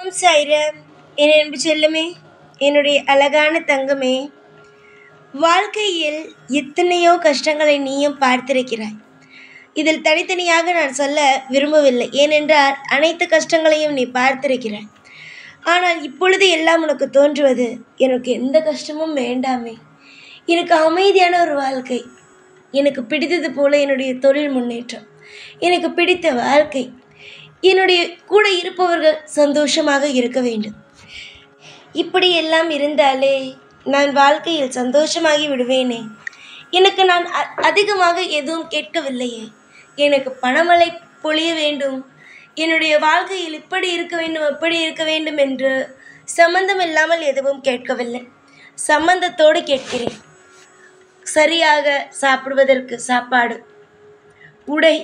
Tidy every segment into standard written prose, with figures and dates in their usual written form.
ஓம் சாய்ராம். என் அன்பு செல்லமே, என்னுடைய அழகான தங்கமே, வாழ்க்கையில் எத்தனையோ கஷ்டங்களை நீயும் பார்த்திருக்கிறாய். இதில் தனித்தனியாக நான் சொல்ல விரும்பவில்லை, ஏனென்றால் அனைத்து கஷ்டங்களையும் நீ பார்த்திருக்கிறாய். ஆனால் இப்பொழுது எல்லாம் உனக்கு தோன்றுவது, எனக்கு எந்த கஷ்டமும் வேண்டாமே, எனக்கு அமைதியான ஒரு வாழ்க்கை, எனக்கு பிடித்தது போல என்னுடைய தொழில் முன்னேற்றம், எனக்கு பிடித்த வாழ்க்கை, என்னுடைய கூட இருப்பவர்கள் சந்தோஷமாக இருக்க வேண்டும். இப்படி எல்லாம் இருந்தாலே நான் வாழ்க்கையில் சந்தோஷமாகி விடுவேனே. எனக்கு நான் அதிகமாக எதுவும் கேட்கவில்லையே. எனக்கு பணமழை பொழிய வேண்டும், என்னுடைய வாழ்க்கையில் இப்படி இருக்க வேண்டும் அப்படி இருக்க வேண்டும் என்று சம்பந்தம் இல்லாமல் எதுவும் கேட்கவில்லை. சம்பந்தத்தோடு கேட்கிறேன். சரியாக சாப்பிடுவதற்கு சாப்பாடு, உடை,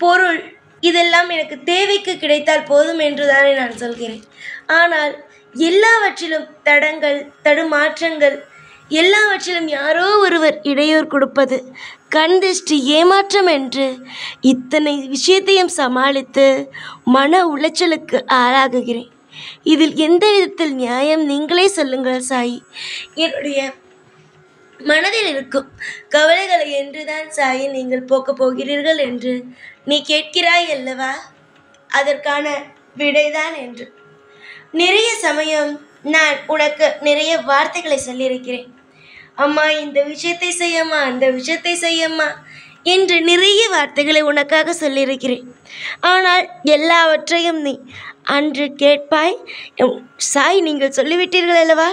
பொருள், இதெல்லாம் எனக்கு தேவைக்கு கிடைத்தால் போதும் என்று தானே நான் சொல்கிறேன். ஆனால் எல்லாவற்றிலும் தடங்கள், தடுமாற்றங்கள், எல்லாவற்றிலும் யாரோ ஒருவர் இடையூறு கொடுப்பது, கண் திருஷ்டி, ஏமாற்றம் என்று இத்தனை விஷயத்தையும் சமாளித்து மன உளைச்சலுக்கு ஆளாகுகிறேன். இதில் எந்த விதத்தில் நியாயம்? நீங்களே சொல்லுங்கள் சாய். என்னுடைய மனதில் இருக்கும் கவலைகளை என்றுதான் சாயை நீங்கள் போக்கப் போகிறீர்கள் என்று நீ கேட்கிறாய் அல்லவா? அதற்கான விடைதான் என்று நிறைய சமயம் நான் உனக்கு நிறைய வார்த்தைகளை சொல்லியிருக்கிறேன். அம்மா, இந்த விஷயத்தை செய்யம்மா, அந்த விஷயத்தை செய்யம்மா என்று நிறைய வார்த்தைகளை உனக்காக சொல்லியிருக்கிறேன். ஆனால் எல்லாவற்றையும் நீ அன்று கேட்பாய். சாய், நீங்கள் சொல்லிவிட்டீர்கள் அல்லவா,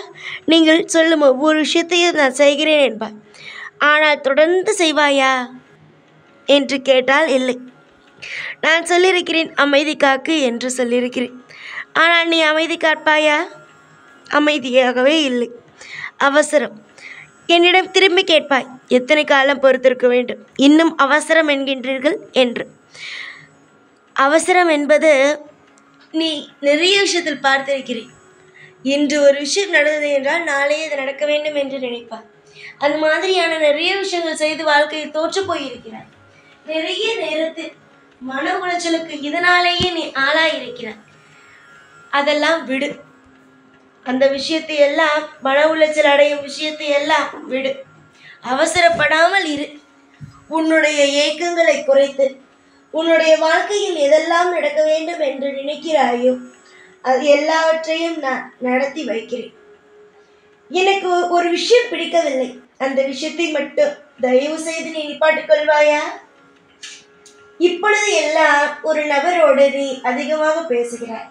நீங்கள் சொல்லும் ஒவ்வொரு விஷயத்தையும் நான் செய்கிறேன் என்பாய். ஆனால் தொடர்ந்து செய்வாயா என்று கேட்டால் இல்லை. நான் சொல்லியிருக்கிறேன் அமைதி காக்கு என்று சொல்லியிருக்கிறேன். ஆனால் நீ அமைதி காப்பாயா? அமைதியாகவே இல்லை. அவசரம். என்னிடம் திரும்பி கேட்பாய், எத்தனை காலம் பொறுத்திருக்க வேண்டும், இன்னும் அவசரம் என்கின்றீர்கள் என்று. அவசரம் என்பது நீ நிறைய விஷயத்தில் பார்த்திருக்கிறேன். இன்று ஒரு விஷயம் நடந்தது என்றால் நாளையே அது நடக்க வேண்டும் என்று நினைப்பார். அந்த மாதிரியான நிறைய விஷயங்கள் செய்து வாழ்க்கையில் தோற்று போயிருக்கிறாய். நிறைய நேரத்தில் மன உளைச்சலுக்கு இதனாலேயே நீ ஆளாயிருக்கிறாய். அதெல்லாம் விடு. அந்த விஷயத்தை எல்லாம், மன உளைச்சல் அடையும் விஷயத்தை எல்லாம் விடு. அவசரப்படாமல் இரு. உன்னுடைய ஏக்கங்களை குறைத்து உன்னுடைய வாழ்க்கையில் எதெல்லாம் நடக்க வேண்டும் என்று நினைக்கிறாயோ அது எல்லாவற்றையும் நான் நடத்தி வைக்கிறேன். எனக்கு ஒரு விஷயம் பிடிக்கவில்லை, அந்த விஷயத்தை மட்டும் தயவு செய்து நீ நிப்பாட்டிக் கொள்வாயா? இப்பொழுது எல்லாம் ஒரு நபரோடு நீ அதிகமாக பேசுகிறாய்.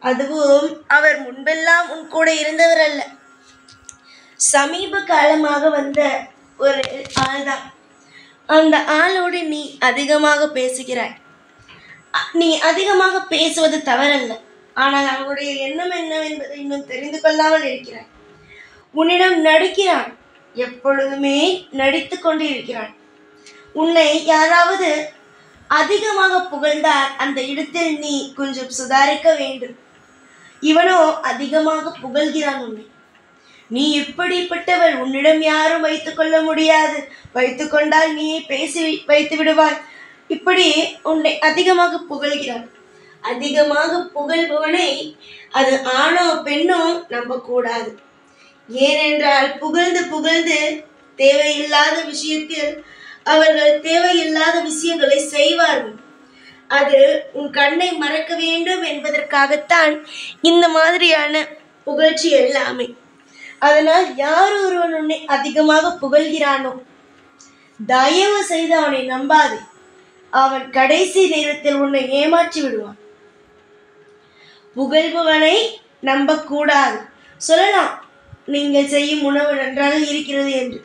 அதுவும் அவர் முன்பெல்லாம் உன் கூட இருந்தவர் அல்ல, சமீப காலமாக வந்த ஒரு ஆள்தான். அந்த ஆளோடு நீ அதிகமாக பேசுகிறாய். நீ அதிகமாக பேசுவது தவறல்ல, ஆனால் அவனுடைய எண்ணம் என்னவென்பதை இன்னும் தெரிந்து கொள்ளாமல் இருக்கிறாய். உன்னிடம் நடிக்கிறான், எப்பொழுதுமே நடித்து கொண்டு இருக்கிறான். உன்னை யாராவது அதிகமாக புகழ்ந்தால் அந்த இடத்தில் நீ கொஞ்சம் சுதாரிக்க வேண்டும். இவனோ அதிகமாக புகழ்கிறான் உன்னை. நீ எப்படிப்பட்டவள், உன்னிடம் யாரும் வைத்துக்கொள்ள முடியாது, வைத்துக்கொண்டால் நீயே பேசி வைத்து விடுவாய். இப்படி உன்னை அதிகமாக புகழ்கிறான். அதிகமாக புகழ்பவனை அது ஆணோ பெண்ணோ நம்பக்கூடாது. ஏனென்றால் புகழ்ந்து புகழ்ந்து தேவையில்லாத விஷயத்தில் அவர்கள் தேவையில்லாத விஷயங்களை செய்வார்கள். அது உன் கண்ணை மறக்க வேண்டும் என்பதற்காகத்தான் இந்த மாதிரியான புகழ்ச்சி எல்லாமே. அதனால் யார் ஒருவன் உன்னை அதிகமாக புகழ்கிறானோ தயவு செய்து அவனை நம்பாதே. அவன் கடைசி நேரத்தில் உன்னை ஏமாற்றி விடுவான். புகழ்பவனை நம்பக்கூடாது. சொல்லலாம், நீங்கள் செய்யும் உணவு நன்றாக இருக்கிறது என்று.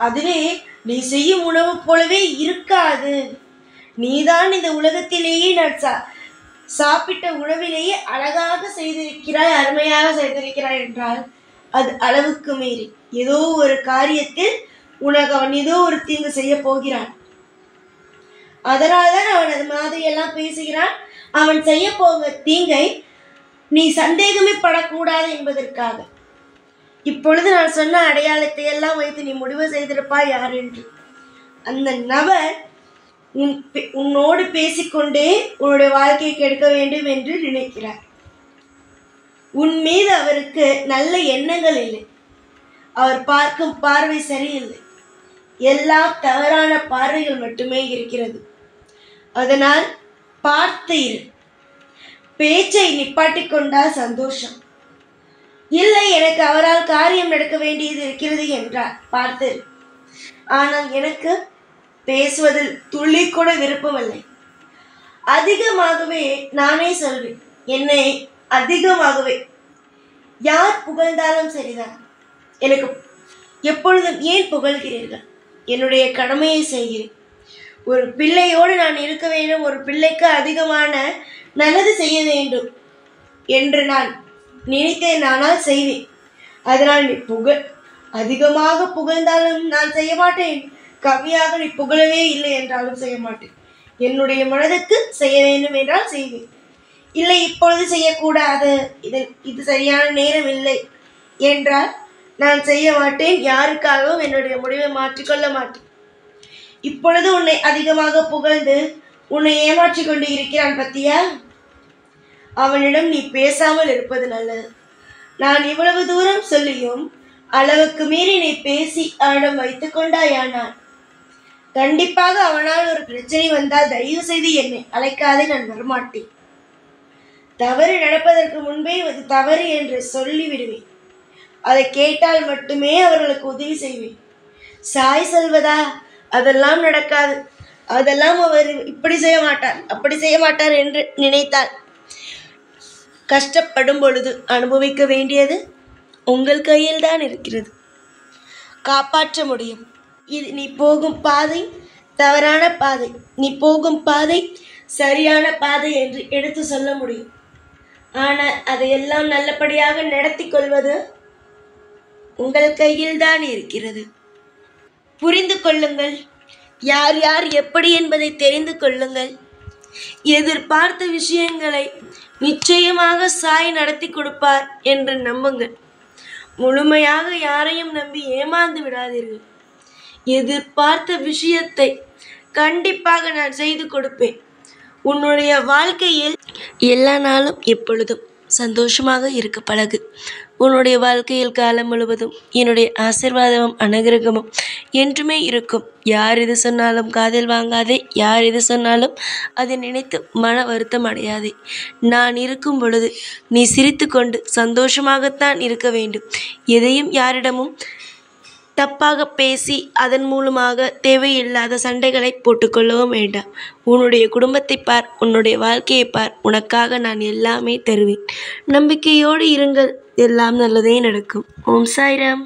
அதுவே நீ செய்யும் உணவு போலவே இருக்காது. நீதான் இந்த உலகத்திலேயே நான் சாப்பிட்ட உணவிலேயே அழகாக செய்திருக்கிறாய், அருமையாக செய்திருக்கிறாய் என்றால் அது அளவுக்கு மீறி ஏதோ ஒரு காரியத்தில் உனக்கு அவன் ஏதோ ஒரு தீங்கு செய்ய போகிறான். அதனால்தான் அவன் அது மாதிரி எல்லாம் பேசுகிறான். அவன் செய்ய போக தீங்கை நீ சந்தேகமே படக்கூடாது என்பதற்காக. இப்பொழுது நான் சொன்ன அடையாளத்தை எல்லாம் வைத்து நீ முடிவு செய்திருப்பாய் யார் என்று. அந்த நபர் உன்னோடு பேசிக்கொண்டே உன்னுடைய வாழ்க்கையை கெடுக்க வேண்டும் என்று நினைக்கிறார். உன் மீது அவருக்கு நல்ல எண்ணங்கள் இல்லை. அவர் பார்க்கும் பார்வை சரியில்லை. எல்லாம் தவறான பார்வைகள் மட்டுமே இருக்கிறது. அதனால் பார்த்து இரு. பேச்சை நிப்பாட்டிக் கொண்டால் சந்தோஷம். இல்லை, எனக்கு அவரால் காரியம் நடக்க வேண்டியது இருக்கிறது என்றார். பார்த்து. ஆனால் எனக்கு பேசுவதில் துளி கூட விருப்பமில்லை. அதிகமாகவே நானே சொல்வேன். என்னை அதிகமாகவே யார் புகழ்ந்தாலும் சரிதான். எனக்கு எப்பொழுதும் ஏன் புகழ்கிறீர்கள்? என்னுடைய கடமையை செய்கிறேன். ஒரு பிள்ளையோடு நான் இருக்க வேண்டும், ஒரு பிள்ளைக்கு அதிகமான நல்லது செய்ய வேண்டும் என்று நான் நினைத்தேன். நானால் செய்வேன். அதனால் நீ அதிகமாக புகழ்ந்தாலும் நான் செய்ய மாட்டேன். கவியாக நீ புகழவே இல்லை என்றாலும் செய்ய மாட்டேன். என்னுடைய மனதுக்கு செய்ய வேண்டும் என்றால் செய்வேன். இல்லை, இப்பொழுது செய்யக்கூடாது, இது சரியான நேரம் இல்லை என்றால் நான் செய்ய மாட்டேன். யாருக்காகவும் என்னுடைய முடிவை மாற்றிக்கொள்ள மாட்டேன். இப்பொழுது உன்னை அதிகமாக புகழ்ந்து உன்னை ஏமாற்றிக் கொண்டு இருக்கிறான் பத்தியா? அவனிடம் நீ பேசாமல் இருப்பது நல்லது. நான் இவ்வளவு தூரம் சொல்லியும் அளவுக்கு மீறி நீ பேசி அவனிடம் வைத்துக் கொண்டாயானால் கண்டிப்பாக அவனால் ஒரு பிரச்சனை வந்தால் தயவு செய்து என்னை அழைக்காதே, நான் வரமாட்டேன். தவறு நடப்பதற்கு முன்பே அது தவறு என்று சொல்லிவிடுவேன். அதை கேட்டால் மட்டுமே அவர்களுக்கு உதவி செய்வேன். சாய் சொல்வதா? அதெல்லாம் நடக்காது, அதெல்லாம் அவர் இப்படி செய்ய மாட்டார், அப்படி செய்ய மாட்டார் என்று நினைத்தால் கஷ்டப்படும் பொழுது அனுபவிக்க வேண்டியது உங்கள் கையில் தான் இருக்கிறது. காப்பாற்ற முடியும். இது நீ போகும் பாதை தவறான பாதை, நீ போகும் பாதை சரியான பாதை என்று எடுத்து சொல்ல முடியும். ஆனால் அதையெல்லாம் நல்லபடியாக நடத்தி கொள்வது உங்கள் கையில் தான் இருக்கிறது. புரிந்து கொள்ளுங்கள். யார் யார் எப்படி என்பதை தெரிந்து கொள்ளுங்கள். எதிர்பார்த்த விஷயங்களை நிச்சயமாக சாய் நடத்தி கொடுப்பார் என்று நம்புங்கள். முழுமையாக யாரையும் நம்பி ஏமாந்து விடாதீர்கள். எதிர்பார்த்த விஷயத்தை கண்டிப்பாக நான் செய்து கொடுப்பேன். உன்னுடைய வாழ்க்கையில் எல்லா நாளும் எப்பொழுதும் சந்தோஷமாக இருக்க பழகு. உன்னுடைய வாழ்க்கையில் காலம் முழுவதும் என்னுடைய ஆசீர்வாதமும் அனுகிரகமும் என்றுமே இருக்கும். யார் எது சொன்னாலும் காதில் வாங்காதே. யார் எது சொன்னாலும் அதை நினைத்து மன வருத்தம் அடையாதே. நான் இருக்கும் பொழுது நீ சிரித்து கொண்டு சந்தோஷமாகத்தான் இருக்க வேண்டும். எதையும் யாரிடமும் தப்பாக பேசி அதன் மூலமாக தேவையில்லாத சண்டைகளை போட்டுக்கொள்ளவும் வேண்டாம். உன்னுடைய குடும்பத்தை பார், உன்னுடைய வாழ்க்கையை பார். உனக்காக நான் எல்லாமே தருவேன். நம்பிக்கையோடு இருங்கள். எல்லாம் நல்லதே நடக்கும். ஓம் சாய்ராம்.